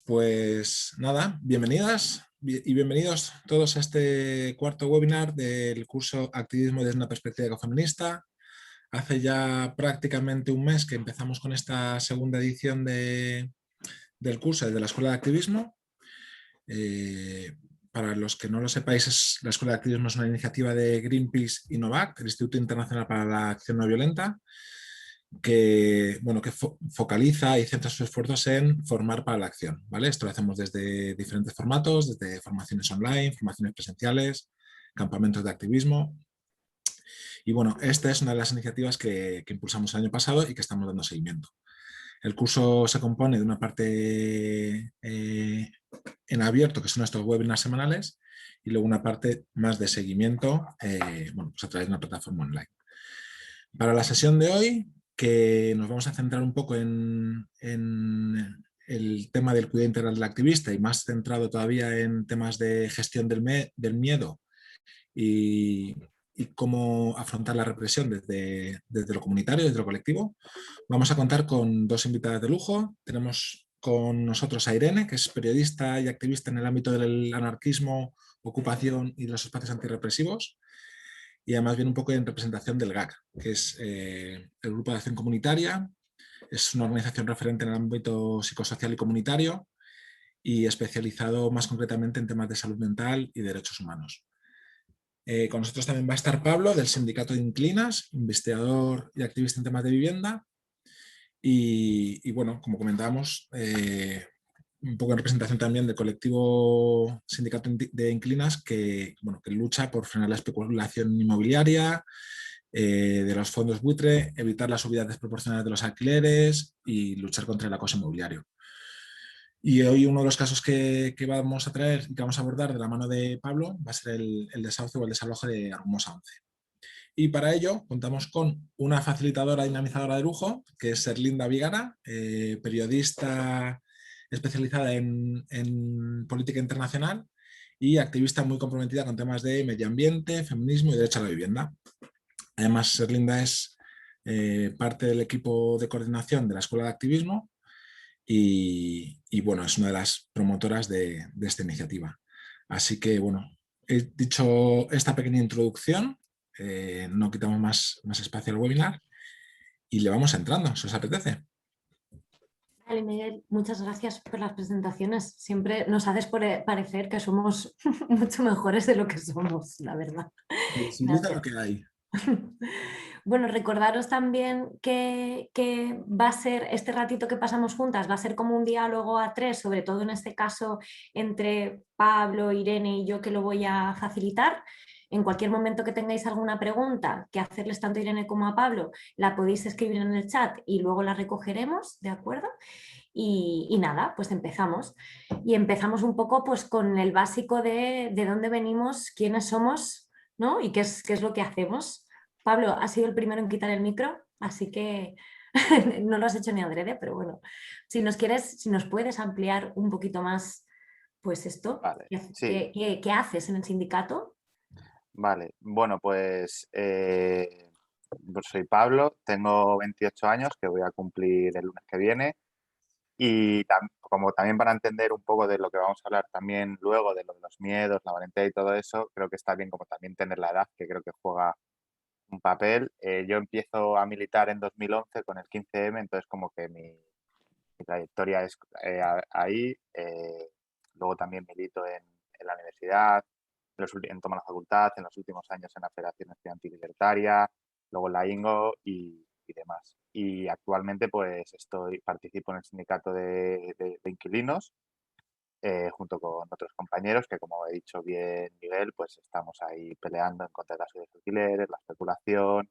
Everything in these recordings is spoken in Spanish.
Pues nada, bienvenidas y bienvenidos todos a este cuarto webinar del curso Activismo desde una perspectiva ecofeminista. Hace ya prácticamente un mes que empezamos con esta segunda edición del curso de la Escuela de Activismo. Para los que no lo sepáis, la Escuela de Activismo es una iniciativa de Greenpeace y Novac, el Instituto Internacional para la Acción No Violenta, que focaliza y centra sus esfuerzos en formar para la acción, ¿vale? Esto lo hacemos desde diferentes formatos, desde formaciones online, formaciones presenciales, campamentos de activismo. Y bueno, esta es una de las iniciativas que impulsamos el año pasado y que estamos dando seguimiento. El curso se compone de una parte en abierto, que son estos webinars semanales, y luego una parte más de seguimiento pues a través de una plataforma online. Para la sesión de hoy, que nos vamos a centrar un poco en el tema del cuidado integral del activista y más centrado todavía en temas de gestión del miedo y cómo afrontar la represión desde lo comunitario, desde lo colectivo, vamos a contar con dos invitadas de lujo. Tenemos con nosotros a Irene, que es periodista y activista en el ámbito del anarquismo, ocupación y los espacios antirrepresivos, y además viene un poco en representación del GAC, que es el Grupo de Acción Comunitaria. Es una organización referente en el ámbito psicosocial y comunitario y especializado más concretamente en temas de salud mental y derechos humanos. Con nosotros también va a estar Pablo, del Sindicato de Inclinas, investigador y activista en temas de vivienda. Y bueno, como comentábamos, un poco en representación también del colectivo Sindicato de Inclinas que lucha por frenar la especulación inmobiliaria, de los fondos buitre, evitar las subidas desproporcionadas de los alquileres y luchar contra el acoso inmobiliario. Y hoy uno de los casos que vamos a traer y que vamos a abordar de la mano de Pablo va a ser el desahucio o el desalojo de Argumosa 11. Y para ello contamos con una facilitadora dinamizadora de lujo, que es Erlinda Vigara, periodista especializada en política internacional y activista muy comprometida con temas de medio ambiente, feminismo y derecho a la vivienda. Además, Erlinda es parte del equipo de coordinación de la Escuela de Activismo y bueno, es una de las promotoras de esta iniciativa. Así que bueno, he dicho esta pequeña introducción, no quitamos más espacio al webinar y le vamos entrando, si os apetece. Vale, Miguel, muchas gracias por las presentaciones. Siempre nos haces parecer que somos mucho mejores de lo que somos, la verdad. Visibiliza lo Gracias. que hay. Bueno, recordaros también que va a ser, este ratito que pasamos juntas, va a ser como un diálogo a tres, sobre todo en este caso entre Pablo, Irene y yo, que lo voy a facilitar. En cualquier momento que tengáis alguna pregunta que hacerles tanto a Irene como a Pablo, la podéis escribir en el chat y luego la recogeremos, ¿de acuerdo? Y nada, pues empezamos. Y empezamos un poco pues con el básico de dónde venimos, quiénes somos, ¿no? Y qué es lo que hacemos. Pablo, has sido el primero en quitar el micro, así que no lo has hecho ni adrede, pero bueno, si nos quieres, si nos puedes ampliar un poquito más, pues esto, Vale, sí, ¿qué haces en el sindicato? vale. Bueno, pues soy Pablo, tengo 28 años, que voy a cumplir el lunes que viene. Y como también para entender un poco de lo que vamos a hablar también luego, de lo de los miedos, la valentía y todo eso, creo que está bien como también tener la edad, que creo que juega un papel. Yo empiezo a militar en 2011 con el 15M, entonces como que mi trayectoria es ahí. Luego también milito en la universidad, en Toma la Facultad, en los últimos años en la Federación Estudiantil Libertaria, luego en la INGO y demás. Y actualmente pues participo en el sindicato de inquilinos, junto con otros compañeros que, como he dicho bien Miguel, pues estamos ahí peleando en contra de las subidas de alquileres, la especulación,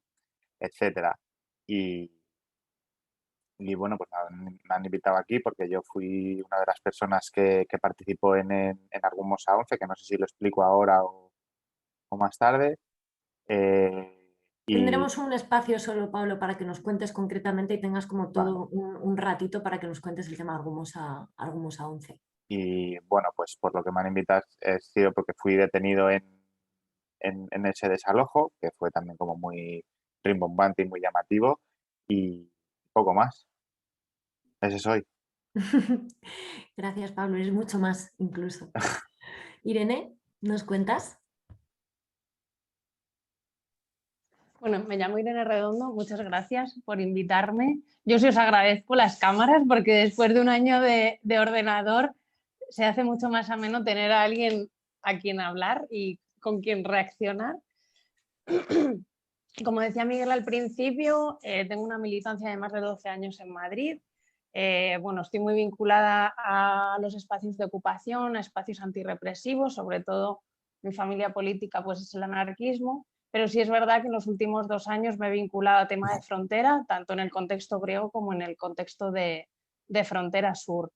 etcétera. Y, y bueno, pues me han invitado aquí porque yo fui una de las personas que participó en Argumosa 11, que no sé si lo explico ahora o más tarde. Y Tendremos un espacio solo, Pablo, para que nos cuentes concretamente y tengas como vale. todo un ratito para que nos cuentes el tema Argumosa 11. Y bueno, pues por lo que me han invitado he sido porque fui detenido en ese desalojo, que fue también como muy rimbombante y muy llamativo, y poco más. Ese soy. Gracias, Pablo, eres mucho más incluso. Irene, ¿nos cuentas? Bueno, me llamo Irene Redondo, muchas gracias por invitarme. Yo sí os agradezco las cámaras porque después de un año de ordenador se hace mucho más ameno tener a alguien a quien hablar y con quien reaccionar. Como decía Miguel al principio, tengo una militancia de más de 12 años en Madrid. Bueno, estoy muy vinculada a los espacios de ocupación, a espacios antirrepresivos, sobre todo mi familia política pues es el anarquismo, pero sí es verdad que en los últimos 2 años me he vinculado a tema de frontera, tanto en el contexto griego como en el contexto de frontera sur.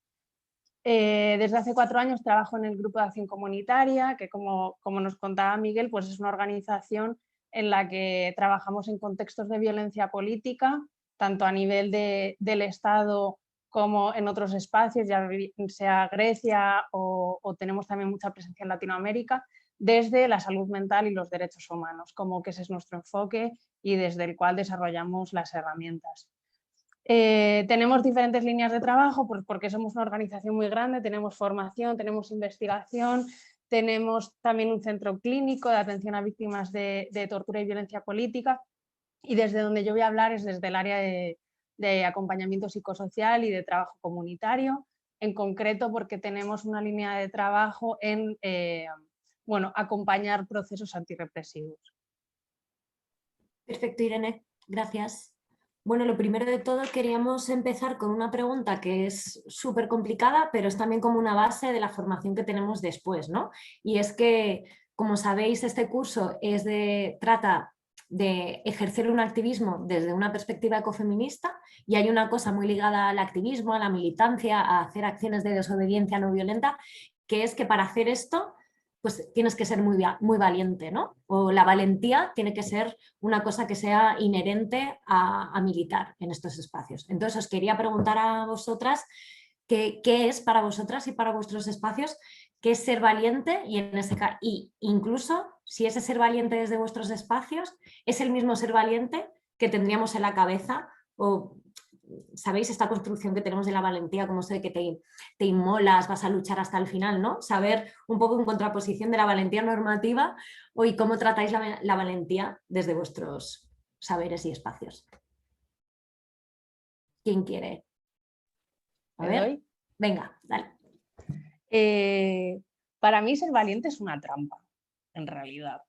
Desde hace 4 años trabajo en el Grupo de Acción Comunitaria, que como nos contaba Miguel, pues es una organización en la que trabajamos en contextos de violencia política, tanto a nivel del Estado como en otros espacios, ya sea Grecia o tenemos también mucha presencia en Latinoamérica, desde la salud mental y los derechos humanos, como que ese es nuestro enfoque y desde el cual desarrollamos las herramientas. Tenemos diferentes líneas de trabajo porque somos una organización muy grande, tenemos formación, tenemos investigación, tenemos también un centro clínico de atención a víctimas de tortura y violencia política, y desde donde yo voy a hablar es desde el área de acompañamiento psicosocial y de trabajo comunitario, en concreto porque tenemos una línea de trabajo en bueno, acompañar procesos antirrepresivos. Perfecto, Irene, gracias. Bueno, lo primero de todo queríamos empezar con una pregunta que es súper complicada, pero es también como una base de la formación que tenemos después, ¿no? Y es que, como sabéis, este curso trata de ejercer un activismo desde una perspectiva ecofeminista y hay una cosa muy ligada al activismo, a la militancia, a hacer acciones de desobediencia no violenta, que es que para hacer esto pues tienes que ser muy valiente, ¿no? O la valentía tiene que ser una cosa que sea inherente a militar en estos espacios. Entonces os quería preguntar a vosotras qué es para vosotras y para vuestros espacios, qué es ser valiente y incluso si ese ser valiente desde vuestros espacios es el mismo ser valiente que tendríamos en la cabeza o sabéis esta construcción que tenemos de la valentía, como sé que te inmolas, vas a luchar hasta el final, ¿no? Saber un poco en contraposición de la valentía normativa y cómo tratáis la valentía desde vuestros saberes y espacios. ¿Quién quiere? A ¿Te ver, doy? venga, dale. Para mí ser valiente es una trampa, en realidad.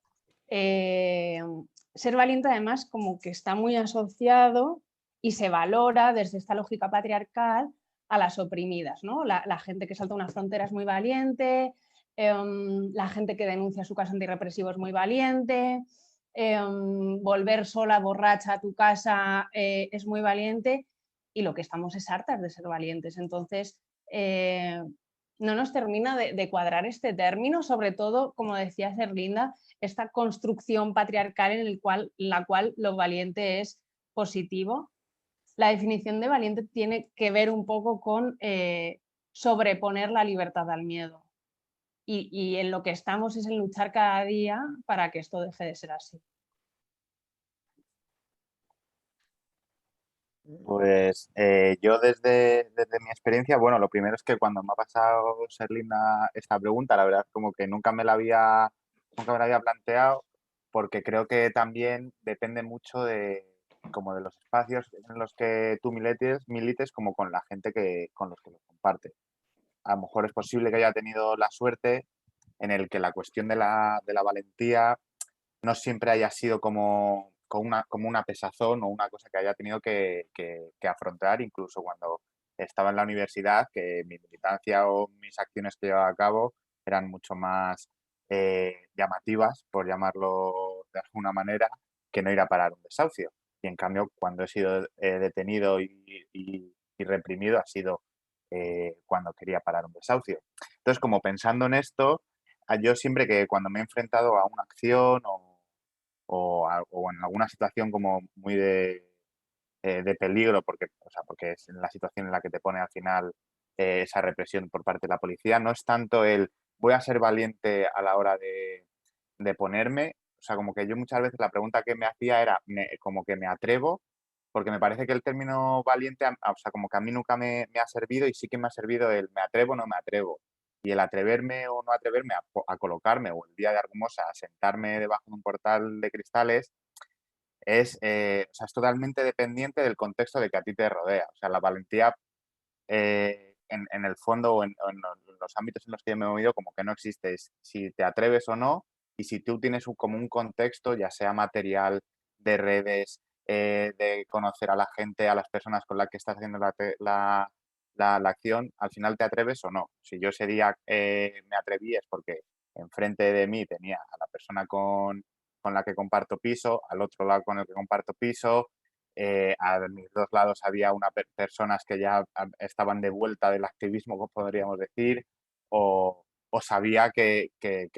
Ser valiente además como que está muy asociado y se valora desde esta lógica patriarcal a las oprimidas, ¿no? La gente que salta una frontera es muy valiente, la gente que denuncia su caso antirrepresivo es muy valiente, volver sola, borracha a tu casa es muy valiente, y lo que estamos es hartas de ser valientes. Entonces, no nos termina de cuadrar este término, sobre todo, como decía Serlinda, esta construcción patriarcal en la cual lo valiente es positivo. La definición de valiente tiene que ver un poco con sobreponer la libertad al miedo. Y en lo que estamos es en luchar cada día para que esto deje de ser así. Pues yo desde mi experiencia, bueno, lo primero es que cuando me ha pasado Serlinda esta pregunta, la verdad como que nunca me la había planteado, porque creo que también depende mucho como de los espacios en los que tú milites como con la gente con los que los comparte. A lo mejor es posible que haya tenido la suerte en el que la cuestión de la valentía no siempre haya sido como una pesazón o una cosa que haya tenido que afrontar, incluso cuando estaba en la universidad, que mi militancia o mis acciones que llevaba a cabo eran mucho más llamativas, por llamarlo de alguna manera, que no ir a parar un desahucio. Y en cambio, cuando he sido detenido y reprimido, ha sido cuando quería parar un desahucio. Entonces, como pensando en esto, yo siempre que cuando me he enfrentado a una acción o en alguna situación como muy de peligro, porque es la situación en la que te pone al final esa represión por parte de la policía, no es tanto el voy a ser valiente a la hora de ponerme, o sea, como que yo muchas veces la pregunta que me hacía era como que me atrevo porque me parece que el término valiente, o sea, como que a mí nunca me ha servido, y sí que me ha servido el me atrevo o no me atrevo. Y el atreverme o no atreverme a colocarme, o el día de Argumosa a sentarme debajo de un portal de cristales, o sea, es totalmente dependiente del contexto de que a ti te rodea. O sea, la valentía, en el fondo o en los ámbitos en los que yo me he movido, como que no existe. Es si te atreves o no, y si tú tienes como un contexto, ya sea material, de redes, de conocer a la gente, a las personas con las que estás haciendo la acción, al final te atreves o no. Si yo ese día me atreví, es porque enfrente de mí tenía a la persona con la que comparto piso, al otro lado con el que comparto piso, a mis dos lados había personas que ya estaban de vuelta del activismo, como podríamos decir, o sabía que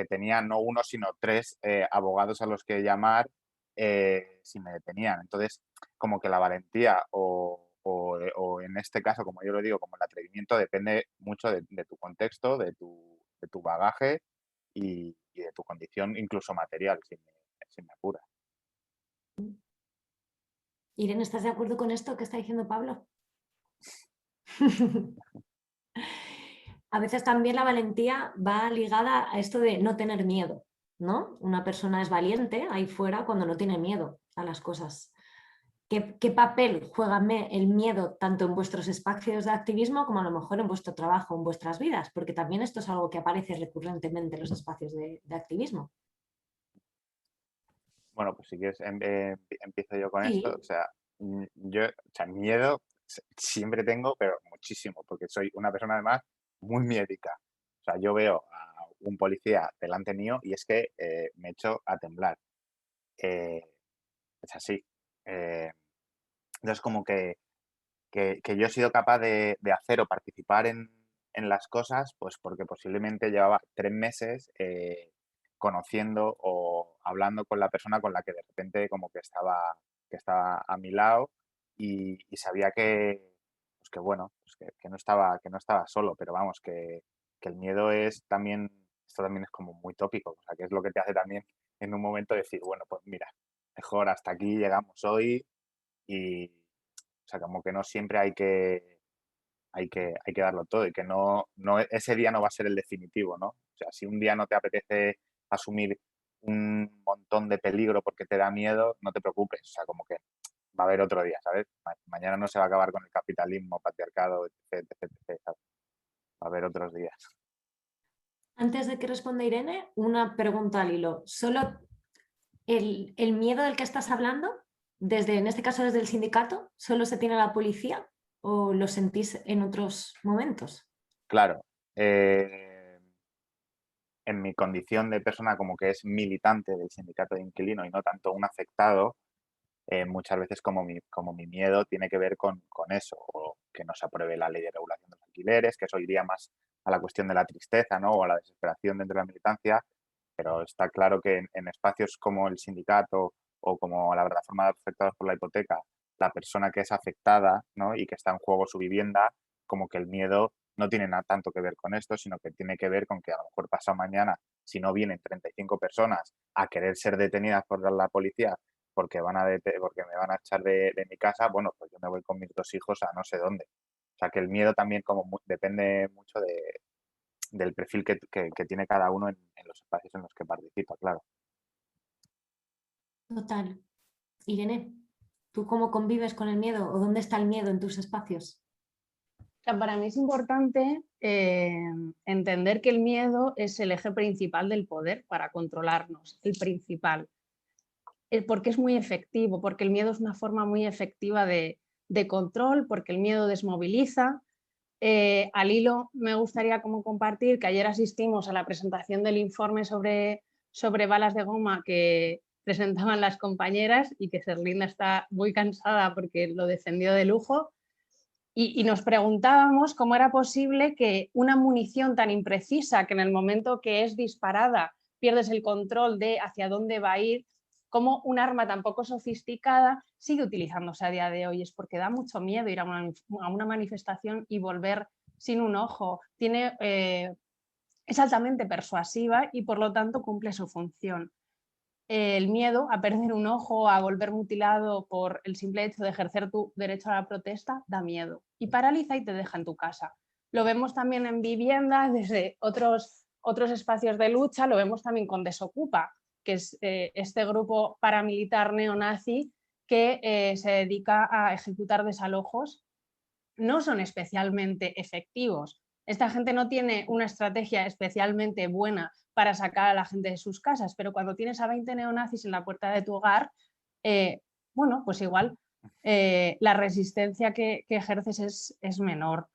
tenía no uno, sino tres abogados a los que llamar si me detenían. Entonces, como que la valentía o en este caso, como yo lo digo, como el atrevimiento, depende mucho de tu contexto, de tu bagaje y de tu condición, incluso material, si me apura. Irene, ¿estás de acuerdo con esto que está diciendo Pablo? A veces también la valentía va ligada a esto de no tener miedo, ¿no? Una persona es valiente ahí fuera cuando no tiene miedo a las cosas. ¿Qué papel juega el miedo tanto en vuestros espacios de activismo como a lo mejor en vuestro trabajo, en vuestras vidas? Porque también esto es algo que aparece recurrentemente en los espacios de activismo. Bueno, pues si quieres, empiezo yo con esto. Sí. O sea, yo, o sea, miedo siempre tengo, pero muchísimo, porque soy una persona además muy miedica. O sea, yo veo a un policía delante mío y es que me echo a temblar. Eh, es así. Eh, entonces, como que yo he sido capaz de hacer o participar en las cosas, pues porque posiblemente llevaba 3 meses conociendo o hablando con la persona con la que de repente como que estaba a mi lado, y sabía pues que bueno, pues que no estaba solo, pero vamos, que el miedo es también, esto también es como muy tópico, o sea, que es lo que te hace también en un momento decir, bueno, pues mira, mejor hasta aquí llegamos hoy. Y, o sea, como que no siempre hay que darlo todo, y que ese día no va a ser el definitivo, ¿no? O sea, si un día no te apetece asumir un montón de peligro porque te da miedo, no te preocupes. O sea, como que va a haber otro día, ¿sabes? Mañana no se va a acabar con el capitalismo, patriarcado, etc, etc, ¿sabes? Va a haber otros días. Antes de que responda Irene, una pregunta al hilo. ¿Solo el miedo del que estás hablando, en este caso desde el sindicato, solo se tiene a la policía o lo sentís en otros momentos? Claro, en mi condición de persona como que es militante del sindicato de inquilinos y no tanto un afectado, muchas veces como mi miedo tiene que ver con eso, o que no se apruebe la ley de regulación de los alquileres, que eso iría más a la cuestión de la tristeza, ¿no? O a la desesperación dentro de la militancia, pero está claro que en espacios como el sindicato o como la plataforma de afectados por la hipoteca, la persona que es afectada, ¿no? Y que está en juego su vivienda, como que el miedo no tiene nada tanto que ver con esto, sino que tiene que ver con que a lo mejor pasado mañana, si no vienen 35 personas a querer ser detenidas por la policía porque porque me van a echar de mi casa, bueno, pues yo me voy con mis 2 hijos a no sé dónde. O sea, que el miedo también depende mucho del perfil que tiene cada uno en los espacios en los que participa, claro. Total. Irene, ¿tú cómo convives con el miedo o dónde está el miedo en tus espacios? O sea, para mí es importante entender que el miedo es el eje principal del poder para controlarnos, el principal. Porque es muy efectivo, porque el miedo es una forma muy efectiva de control, porque el miedo desmoviliza. Al hilo me gustaría como compartir que ayer asistimos a la presentación del informe sobre balas de goma que presentaban las compañeras, y que Serlinda está muy cansada porque lo defendió de lujo, y nos preguntábamos cómo era posible que una munición tan imprecisa, que en el momento que es disparada pierdes el control de hacia dónde va a ir, cómo un arma tan poco sofisticada sigue utilizándose a día de hoy. Es porque da mucho miedo ir a una manifestación y volver sin un ojo. Es altamente persuasiva y por lo tanto cumple su función. el miedo a perder un ojo, a volver mutilado por el simple hecho de ejercer tu derecho a la protesta, da miedo y paraliza y te deja en tu casa. Lo vemos también en viviendas, desde otros espacios de lucha, lo vemos también con Desocupa, que es este grupo paramilitar neonazi que se dedica a ejecutar desalojos. No son especialmente efectivos. Esta gente no tiene una estrategia especialmente buena para sacar a la gente de sus casas, pero cuando tienes a 20 neonazis en la puerta de tu hogar, bueno, pues igual la resistencia que ejerces es menor.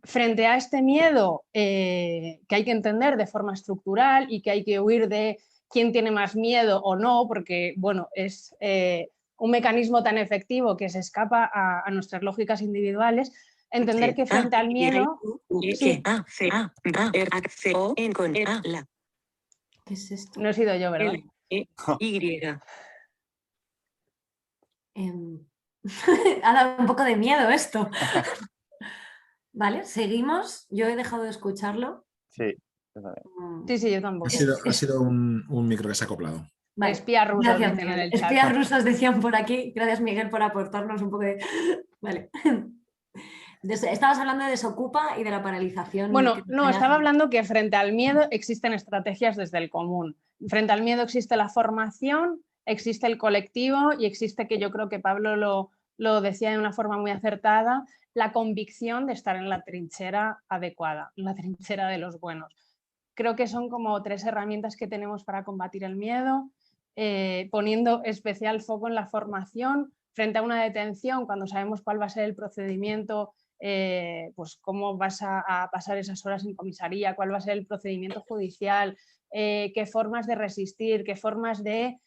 Frente a este miedo que hay que entender de forma estructural y que hay que huir de quién tiene más miedo o no, porque bueno, es un mecanismo tan efectivo que se escapa a nuestras lógicas individuales, entender que frente al miedo... Sí. ¿Qué es esto? No he sido yo, ¿verdad? Ha dado un poco de miedo esto. Vale, seguimos. Yo he dejado de escucharlo. Sí. Sí, yo tampoco. Ha sido un micro que se ha acoplado. Vale. Espías rusos Gracias, dicen en Miguel. el chat. Espías rusos decían por aquí. Gracias, Miguel, por aportarnos un poco de... Vale. Estabas hablando de Desocupa y de la paralización. Bueno, no, estaba hablando que frente al miedo existen estrategias desde el común. Frente al miedo existe la formación, existe el colectivo y existe, que yo creo que Pablo lo decía de una forma muy acertada, la convicción de estar en la trinchera adecuada, en la trinchera de los buenos. Creo que son como 3 herramientas que tenemos para combatir el miedo, poniendo especial foco en la formación frente a una detención, cuando sabemos cuál va a ser el procedimiento, pues cómo vas a pasar esas horas en comisaría, cuál va a ser el procedimiento judicial, qué formas de resistir, qué formas de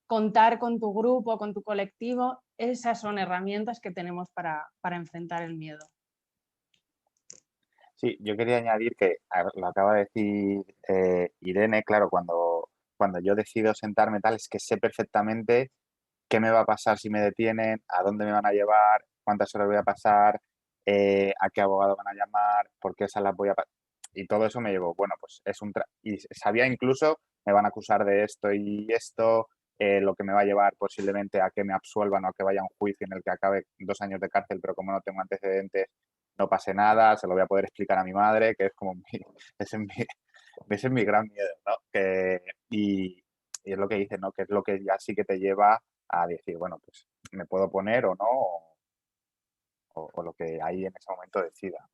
contar con tu grupo, con tu colectivo. Esas son herramientas que tenemos para enfrentar el miedo. Sí, yo quería añadir que lo acaba de decir Irene, claro, cuando yo decido sentarme tal, es que sé perfectamente qué me va a pasar si me detienen, a dónde me van a llevar, cuántas horas voy a pasar, a qué abogado van a llamar, por qué salas voy a pasar. Y todo eso me llevó, bueno, pues es y sabía incluso, me van a acusar de esto y esto, lo que me va a llevar posiblemente a que me absuelvan o a que vaya a un juicio en el que acabe 2 años de cárcel, pero como no tengo antecedentes, no pase nada, se lo voy a poder explicar a mi madre, que es como ese es mi gran miedo, ¿no? Y es lo que dice, ¿no? Que es lo que ya sí que te lleva a decir, bueno, pues me puedo poner o no, o lo que ahí en ese momento decida.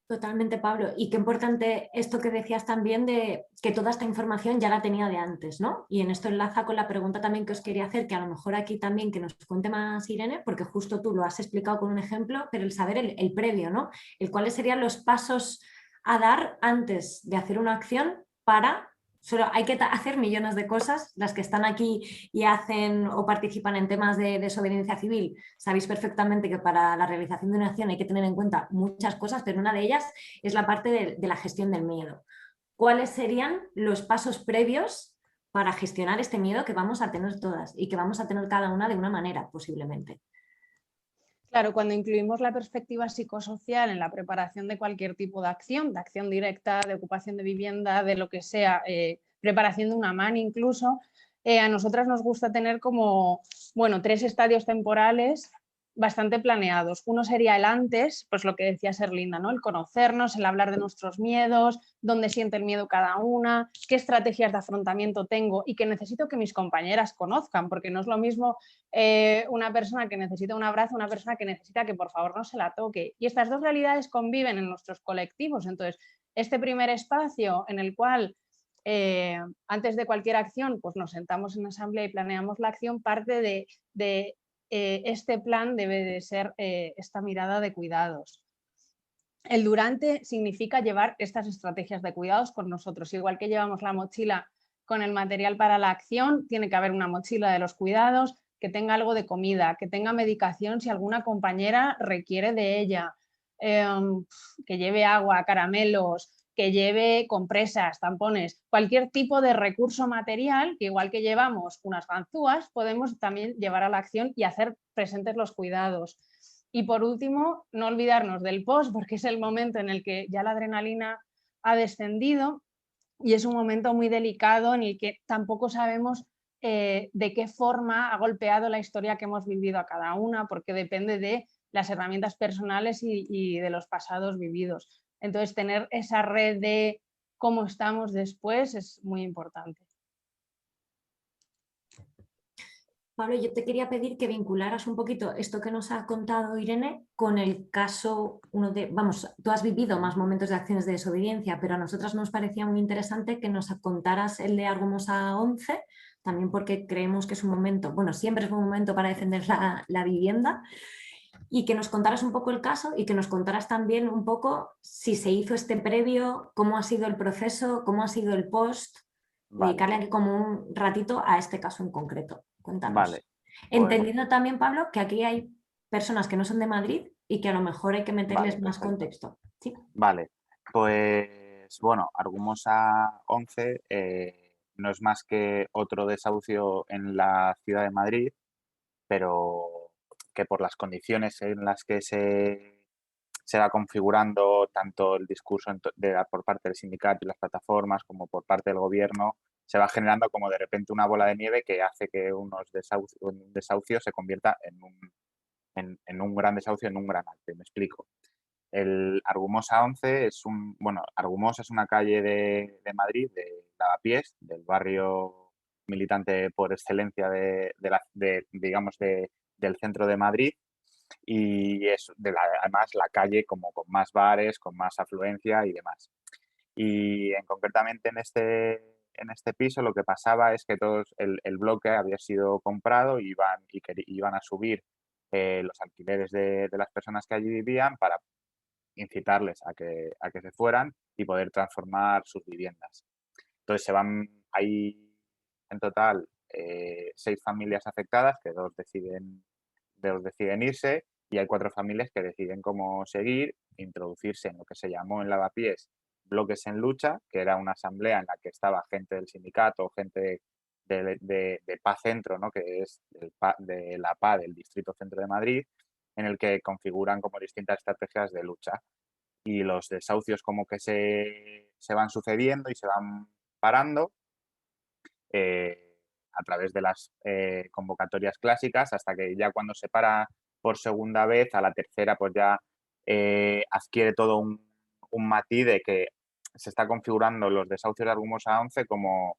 Totalmente, Pablo. Y qué importante esto que decías también de que toda esta información ya la tenía de antes, ¿no? Y en esto enlaza con la pregunta también que os quería hacer, que a lo mejor aquí también que nos cuente más Irene, porque justo tú lo has explicado con un ejemplo, pero el saber el previo, ¿no? El cuáles serían los pasos a dar antes de hacer una acción para... Solo hay que hacer millones de cosas, las que están aquí y hacen o participan en temas de desobediencia civil. Sabéis perfectamente que para la realización de una acción hay que tener en cuenta muchas cosas, pero una de ellas es la parte de la gestión del miedo. ¿Cuáles serían los pasos previos para gestionar este miedo que vamos a tener todas y que vamos a tener cada una de una manera, posiblemente? Claro, cuando incluimos la perspectiva psicosocial en la preparación de cualquier tipo de acción directa, de ocupación de vivienda, de lo que sea, preparación de una mani incluso, a nosotras nos gusta tener como, bueno, 3 estadios temporales bastante planeados. Uno sería el antes, pues lo que decía Serlinda, ¿no? El conocernos, el hablar de nuestros miedos, dónde siente el miedo cada una, qué estrategias de afrontamiento tengo y que necesito que mis compañeras conozcan, porque no es lo mismo una persona que necesita un abrazo, una persona que necesita que por favor no se la toque. Y estas 2 realidades conviven en nuestros colectivos. Entonces, este primer espacio en el cual antes de cualquier acción pues nos sentamos en asamblea y planeamos la acción, parte de este plan debe de ser esta mirada de cuidados. El durante significa llevar estas estrategias de cuidados con nosotros. Igual que llevamos la mochila con el material para la acción, tiene que haber una mochila de los cuidados que tenga algo de comida, que tenga medicación si alguna compañera requiere de ella, que lleve agua, caramelos, que lleve compresas, tampones, cualquier tipo de recurso material que igual que llevamos unas ganzúas, podemos también llevar a la acción y hacer presentes los cuidados. Y por último, no olvidarnos del post, porque es el momento en el que ya la adrenalina ha descendido y es un momento muy delicado en el que tampoco sabemos de qué forma ha golpeado la historia que hemos vivido a cada una, porque depende de las herramientas personales y de los pasados vividos. Entonces, tener esa red de cómo estamos después es muy importante. Pablo, yo te quería pedir que vincularas un poquito esto que nos ha contado Irene con el caso, vamos, tú has vivido más momentos de acciones de desobediencia, pero a nosotras nos parecía muy interesante que nos contaras el de Argumosa 11, también porque creemos que es un momento, bueno, siempre es un momento para defender la vivienda, y que nos contaras un poco el caso y que nos contaras también un poco si se hizo este previo, cómo ha sido el proceso, cómo ha sido el post, Vale, dedicarle aquí como un ratito a este caso en concreto. Cuéntanos. vale. Entendiendo también, Pablo, que aquí hay personas que no son de Madrid y que a lo mejor hay que meterles Vale, más perfecto. contexto. ¿Sí? Vale, pues bueno, Argumosa 11 no es más que otro desahucio en la ciudad de Madrid, pero que por las condiciones en las que se va configurando tanto el discurso por parte del sindicato y las plataformas como por parte del gobierno, se va generando como de repente una bola de nieve que hace que un desahucio se convierta en un gran desahucio, en un gran acto. Me explico. El Argumosa 11 Argumosa es una calle de Madrid, de Lavapiés, del barrio militante por excelencia del centro de Madrid, y es además la calle como con más bares, con más afluencia y demás. Y concretamente en este piso lo que pasaba es que el bloque había sido comprado y iban a subir los alquileres de las personas que allí vivían para incitarles a que se fueran y poder transformar sus viviendas. Entonces hay en total 6 familias afectadas, que dos deciden irse, y hay 4 familias que deciden cómo seguir, introducirse en lo que se llamó en Lavapiés Bloques en Lucha, que era una asamblea en la que estaba gente del sindicato, gente de PA Centro, ¿no? Que es de la PA del Distrito Centro de Madrid, en el que configuran como distintas estrategias de lucha. Y los desahucios como que se van sucediendo y se van parando a través de las convocatorias clásicas, hasta que ya cuando se para por segunda vez, a la tercera pues ya adquiere todo un matiz de que se está configurando los desahucios de Argumosa 11 como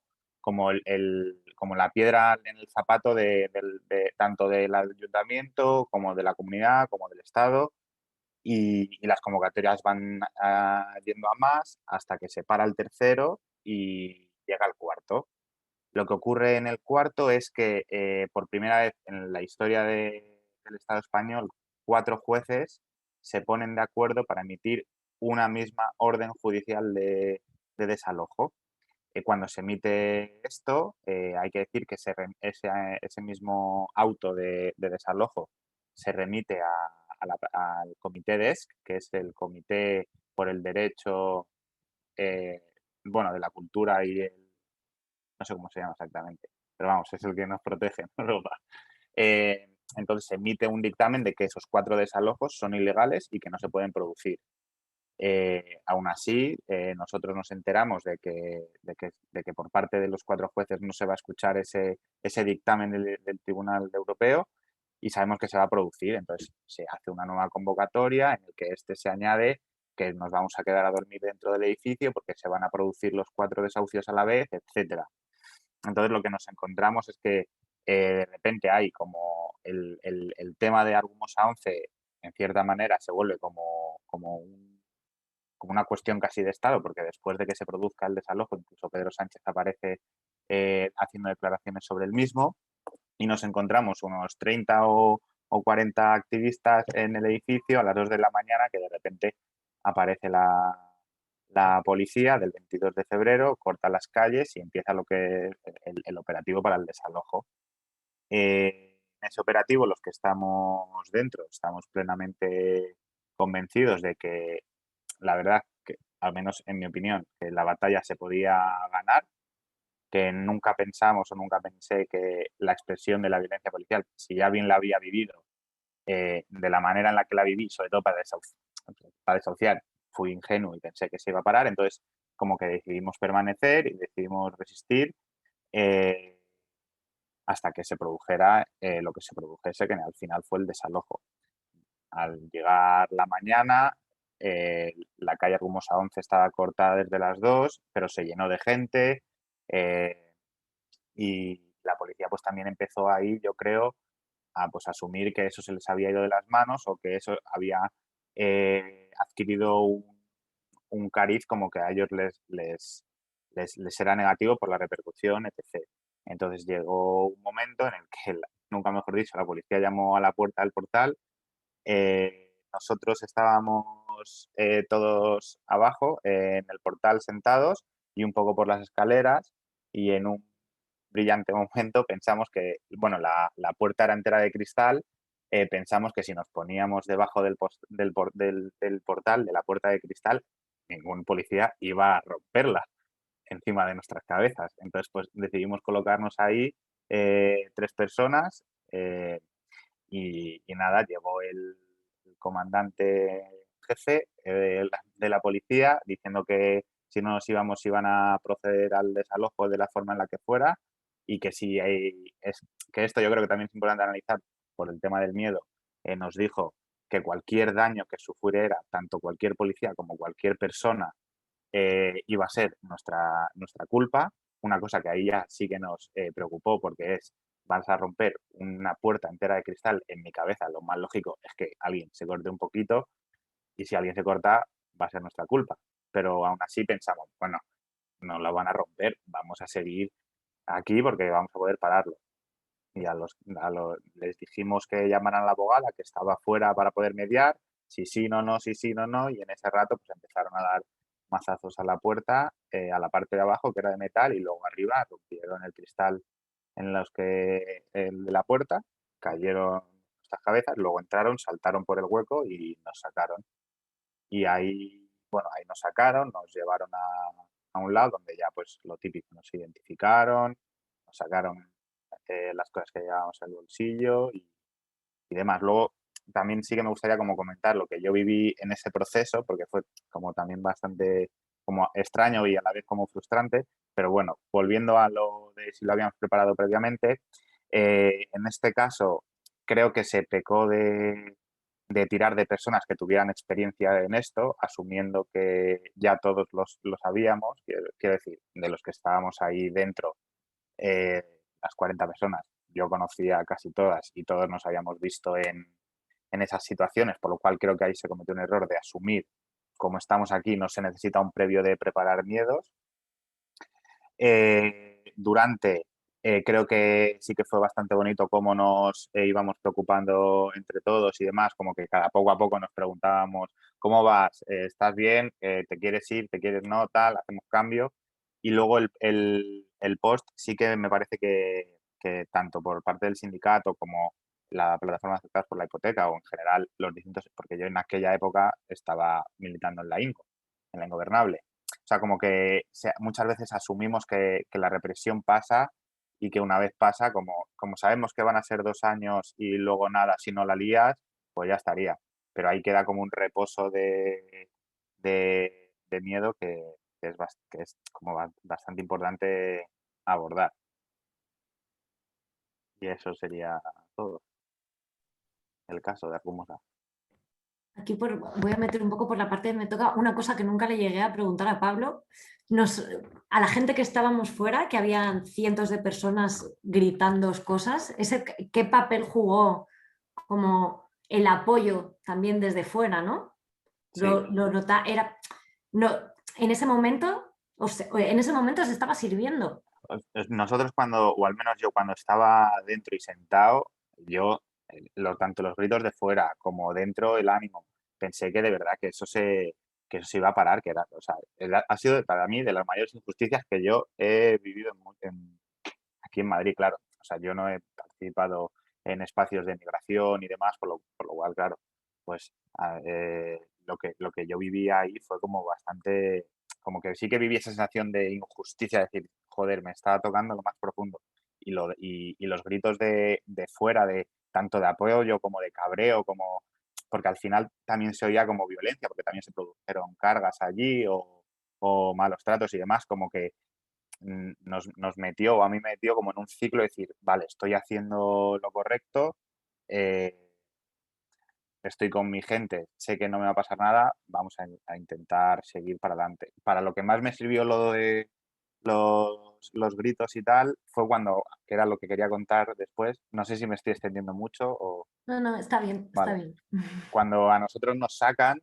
la piedra en el zapato tanto del ayuntamiento como de la comunidad, como del Estado, y las convocatorias van yendo a más hasta que se para el tercero y llega el cuarto. Lo que ocurre en el cuarto es que por primera vez en la historia del Estado español, 4 jueces se ponen de acuerdo para emitir una misma orden judicial de desalojo. Cuando se emite esto, hay que decir que ese mismo auto de desalojo se remite al Comité DESC, que es el Comité por el Derecho de la Cultura no sé cómo se llama exactamente, pero vamos, es el que nos protege en Europa. Entonces se emite un dictamen de que esos 4 desalojos son ilegales y que no se pueden producir. Aún así, nosotros nos enteramos de que por parte de los 4 jueces no se va a escuchar ese dictamen del Tribunal Europeo y sabemos que se va a producir. Entonces se hace una nueva convocatoria en la que se añade que nos vamos a quedar a dormir dentro del edificio porque se van a producir los 4 desahucios a la vez, etcétera. Entonces lo que nos encontramos es que de repente hay como el tema de Argumosa 11 en cierta manera se vuelve como una cuestión casi de Estado, porque después de que se produzca el desalojo, incluso Pedro Sánchez aparece haciendo declaraciones sobre el mismo, y nos encontramos unos 30 o 40 activistas en el edificio a las 2 de la mañana, que de repente aparece la policía del 22 de febrero, corta las calles y empieza lo que es el operativo para el desalojo. En ese operativo, los que estamos dentro, estamos plenamente convencidos de que la verdad, que al menos en mi opinión, que la batalla se podía ganar, que nunca pensamos o nunca pensé que la expresión de la violencia policial, si ya bien la había vivido, de la manera en la que la viví, sobre todo para desahuciar, fui ingenuo y pensé que se iba a parar. Entonces, como que decidimos permanecer y decidimos resistir hasta que se produjera lo que se produjese, que al final fue el desalojo. Al llegar la mañana, la calle Argumosa 11 estaba cortada desde las 2, pero se llenó de gente y la policía pues también empezó ahí, yo creo, a pues asumir que eso se les había ido de las manos o que eso había adquirido un cariz como que a ellos les era negativo por la repercusión, etc. Entonces llegó un momento en el que, nunca mejor dicho, la policía llamó a la puerta del portal. Nosotros estábamos todos abajo en el portal sentados y un poco por las escaleras y en un brillante momento pensamos que, bueno, la puerta era entera de cristal, pensamos que si nos poníamos debajo del portal, de la puerta de cristal, ningún policía iba a romperla encima de nuestras cabezas. Entonces, pues decidimos colocarnos ahí 3 personas y nada, llegó el comandante jefe de la policía diciendo que si no nos íbamos iban a proceder al desalojo de la forma en la que fuera y que si que esto yo creo que también es importante analizar por el tema del miedo, nos dijo que cualquier daño que sufriera tanto cualquier policía como cualquier persona iba a ser nuestra culpa. Una cosa que ahí ya sí que nos preocupó porque vas a romper una puerta entera de cristal. En mi cabeza lo más lógico es que alguien se corte un poquito y si alguien se corta va a ser nuestra culpa. Pero aún así pensamos, bueno, no la van a romper, vamos a seguir aquí porque vamos a poder pararlo. Y les dijimos que llamaran a la abogada que estaba fuera para poder mediar, si sí, no, no, si sí, no, no, y en ese rato pues empezaron a dar mazazos a la puerta, a la parte de abajo que era de metal y luego arriba rompieron el cristal en los que el de la puerta, cayeron nuestras cabezas, luego entraron, saltaron por el hueco y nos sacaron. Y ahí, bueno, ahí nos sacaron, nos llevaron a un lado donde ya pues lo típico, nos identificaron, nos sacaron las cosas que llevábamos en el bolsillo y demás. Luego también sí que me gustaría como comentar lo que yo viví en ese proceso, porque fue como también bastante como extraño y a la vez como frustrante, pero bueno, volviendo a lo de si lo habíamos preparado previamente, en este caso creo que se pecó de tirar de personas que tuvieran experiencia en esto, asumiendo que ya todos lo sabíamos, quiero decir, de los que estábamos ahí dentro, las 40 personas, yo conocía a casi todas y todos nos habíamos visto en esas situaciones, por lo cual creo que ahí se cometió un error de asumir, como estamos aquí, no se necesita un previo de preparar miedos. Durante, creo que sí que fue bastante bonito cómo nos íbamos preocupando entre todos y demás, como que cada poco a poco nos preguntábamos, ¿cómo vas? ¿Estás bien? ¿Te quieres ir? ¿Te quieres no? Tal, hacemos cambio. Y luego el post sí que me parece que tanto por parte del sindicato como la plataforma de afectados por la hipoteca o en general los distintos, porque yo en aquella época estaba militando en la INCO, en la Ingobernable. O sea, como que muchas veces asumimos que la represión pasa y que una vez pasa, como sabemos que van a ser 2 años y luego nada, si no la lías, pues ya estaría. Pero ahí queda como un reposo de miedo que es como bastante importante abordar. Y eso sería todo. El caso de Argumosa. Aquí voy a meter un poco por la parte que me toca una cosa que nunca le llegué a preguntar a Pablo. A la gente que estábamos fuera, que habían cientos de personas gritando cosas, ¿qué papel jugó como el apoyo también desde fuera, ¿no? Sí. No, en ese momento, en ese momento se estaba sirviendo. Nosotros cuando, o al menos yo cuando estaba dentro y sentado, yo, tanto los gritos de fuera como dentro el ánimo, pensé que de verdad que eso se iba a parar, que era, o sea, ha sido para mí de las mayores injusticias que yo he vivido aquí en Madrid, claro. O sea, yo no he participado en espacios de migración y demás, por lo cual, claro, pues lo que yo vivía ahí fue como bastante, como que sí que viví esa sensación de injusticia, decir, joder, me estaba tocando lo más profundo. Y los gritos de fuera, tanto de apoyo como de cabreo, porque al final también se oía como violencia, porque también se produjeron cargas allí o malos tratos y demás, como que nos metió, o a mí me metió como en un ciclo de decir, vale, estoy haciendo lo correcto, estoy con mi gente, sé que no me va a pasar nada, vamos a intentar seguir para adelante. Para lo que más me sirvió lo de los gritos y tal, fue cuando, que era lo que quería contar después, no sé si me estoy extendiendo mucho o... No, no, está bien, está Vale. bien. Cuando a nosotros nos sacan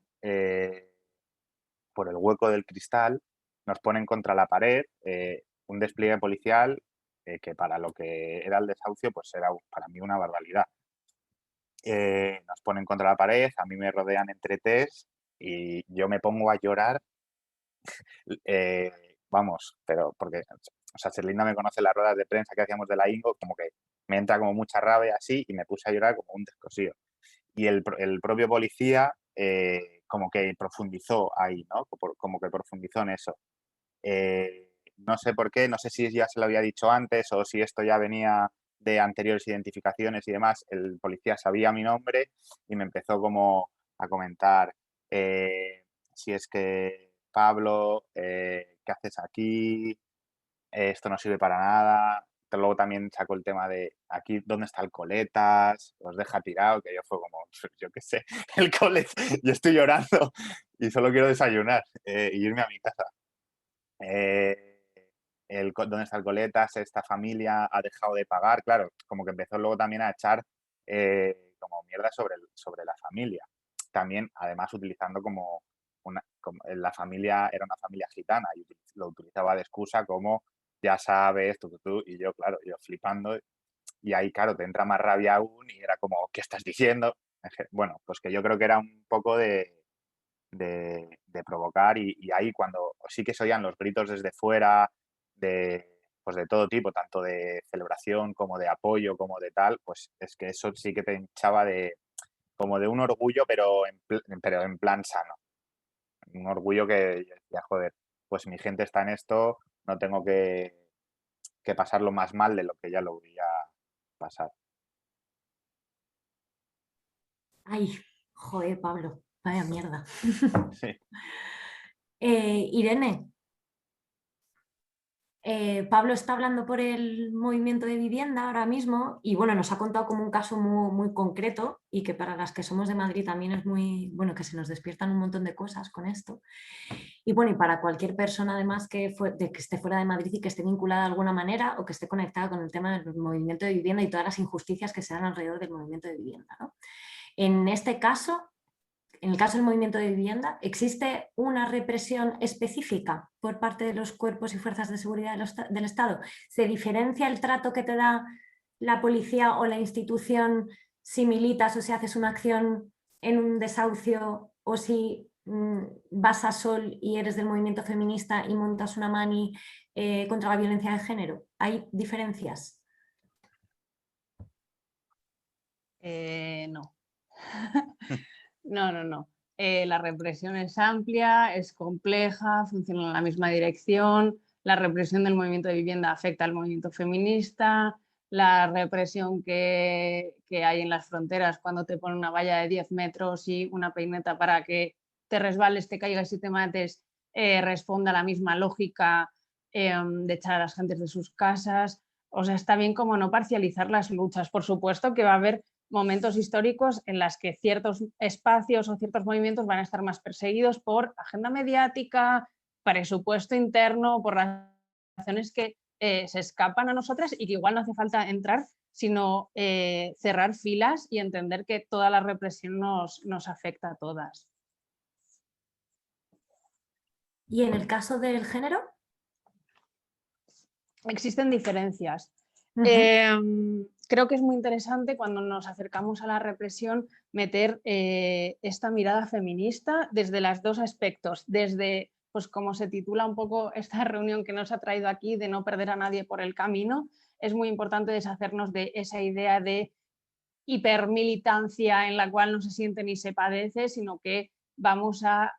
por el hueco del cristal, nos ponen contra la pared un despliegue policial que para lo que era el desahucio, pues era para mí una barbaridad. Nos ponen contra la pared, a mí me rodean entre tés y yo me pongo a llorar. Vamos, pero porque, o sea, Serlinda me conoce las ruedas de prensa que hacíamos de la Ingo, como que me entra como mucha rabia así y me puse a llorar como un descosido. Y el propio policía como que profundizó ahí, ¿no? Como que profundizó en eso. No sé por qué, no sé si ya se lo había dicho antes o si esto ya venía de anteriores identificaciones y demás. El policía sabía mi nombre y me empezó como a comentar si es que Pablo, ¿qué haces aquí? Esto no sirve para nada. Pero luego también sacó el tema de aquí, ¿dónde está el coletas? Os deja tirado, que yo fue como, yo qué sé, el coletas, yo estoy llorando y solo quiero desayunar y irme a mi casa. ¿Dónde está el coletas? Esta familia ha dejado de pagar, claro, como que empezó luego también a echar como mierda sobre la familia. También, además, utilizando como la familia era una familia gitana y lo utilizaba de excusa como ya sabes, tú, y yo, claro, yo flipando, y ahí, claro, te entra más rabia aún y era como, ¿qué estás diciendo? Bueno, pues que yo creo que era un poco de provocar y ahí cuando sí que se oían los gritos desde fuera, pues de todo tipo, tanto de celebración como de apoyo, como de tal, pues es que eso sí que te hinchaba como de un orgullo, pero en plan sano. Un orgullo que yo decía, joder, pues mi gente está en esto, no tengo que pasarlo más mal de lo que ya lo voy a pasar. Ay, joder, Pablo, vaya mierda. Sí. Irene, Pablo está hablando por el movimiento de vivienda ahora mismo y bueno, nos ha contado como un caso muy, muy concreto y que para las que somos de Madrid también es muy, bueno, que se nos despiertan un montón de cosas con esto. Y bueno, y para cualquier persona además que esté fuera de Madrid y que esté vinculada de alguna manera o que esté conectada con el tema del movimiento de vivienda y todas las injusticias que se dan alrededor del movimiento de vivienda, ¿no? En este caso, en el caso del movimiento de vivienda, ¿existe una represión específica por parte de los cuerpos y fuerzas de seguridad del Estado? ¿Se diferencia el trato que te da la policía o la institución si militas o si haces una acción en un desahucio o si vas a Sol y eres del movimiento feminista y montas una mani contra la violencia de género? ¿Hay diferencias? No. No. La represión es amplia, es compleja, funciona en la misma dirección. La represión del movimiento de vivienda afecta al movimiento feminista. La represión que hay en las fronteras cuando te ponen una valla de 10 metros y una peineta para que te resbales, te caigas y te mates, responde a la misma lógica de echar a las gentes de sus casas. O sea, está bien como no parcializar las luchas. Por supuesto que va a haber momentos históricos en los que ciertos espacios o ciertos movimientos van a estar más perseguidos por agenda mediática, presupuesto interno, por razones que se escapan a nosotras y que igual no hace falta entrar, sino cerrar filas y entender que toda la represión nos afecta a todas. ¿Y en el caso del género? Existen diferencias. Uh-huh. Creo que es muy interesante cuando nos acercamos a la represión meter esta mirada feminista desde los dos aspectos, desde, pues como se titula un poco esta reunión que nos ha traído aquí, de no perder a nadie por el camino. Es muy importante deshacernos de esa idea de hipermilitancia en la cual no se siente ni se padece, sino que vamos a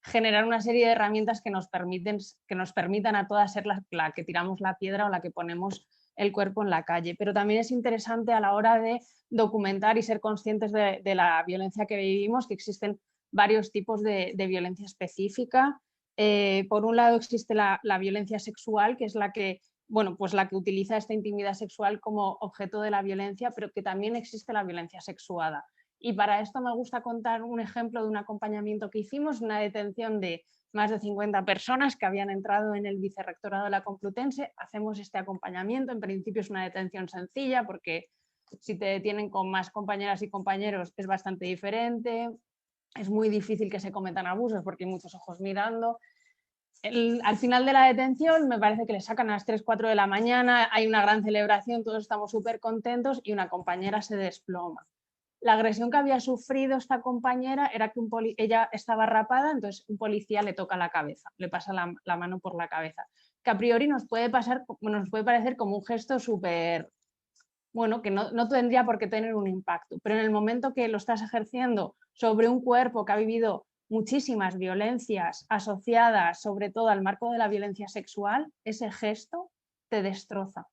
generar una serie de herramientas que nos permitan a todas ser la que tiramos la piedra o la que ponemos el cuerpo en la calle. Pero también es interesante a la hora de documentar y ser conscientes de la violencia que vivimos, que existen varios tipos de violencia específica. Por un lado existe la violencia sexual, que es la que, bueno, pues la que utiliza esta intimidad sexual como objeto de la violencia, pero que también existe la violencia sexuada. Y para esto me gusta contar un ejemplo de un acompañamiento que hicimos, una detención de más de 50 personas que habían entrado en el vicerrectorado de la Complutense. Hacemos este acompañamiento, en principio es una detención sencilla porque si te detienen con más compañeras y compañeros es bastante diferente, es muy difícil que se cometan abusos porque hay muchos ojos mirando. Al final de la detención me parece que le sacan a las 3, 4 de la mañana, hay una gran celebración, todos estamos súper contentos y una compañera se desploma. La agresión que había sufrido esta compañera era que ella estaba rapada, entonces un policía le toca la cabeza, le pasa la mano por la cabeza, que a priori nos puede parecer como un gesto súper, bueno, que no tendría por qué tener un impacto, pero en el momento que lo estás ejerciendo sobre un cuerpo que ha vivido muchísimas violencias asociadas sobre todo al marco de la violencia sexual, ese gesto te destroza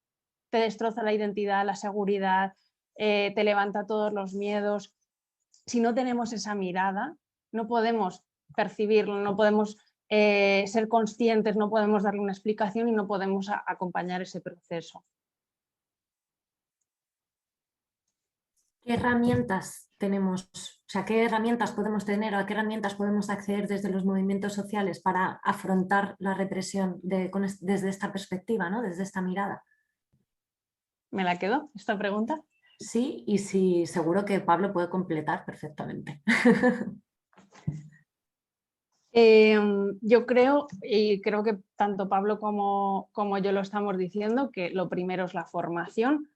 la identidad, la seguridad, te levanta todos los miedos. Si no tenemos esa mirada, no podemos percibirlo, no podemos ser conscientes, no podemos darle una explicación y no podemos acompañar ese proceso. ¿Qué herramientas tenemos? O sea, ¿qué herramientas podemos tener o a qué herramientas podemos acceder desde los movimientos sociales para afrontar la represión desde esta perspectiva, ¿no? Desde esta mirada? ¿Me la quedo esta pregunta? Sí, y sí, seguro que Pablo puede completar perfectamente. Yo creo, y creo que tanto Pablo como yo lo estamos diciendo, que lo primero es la formación.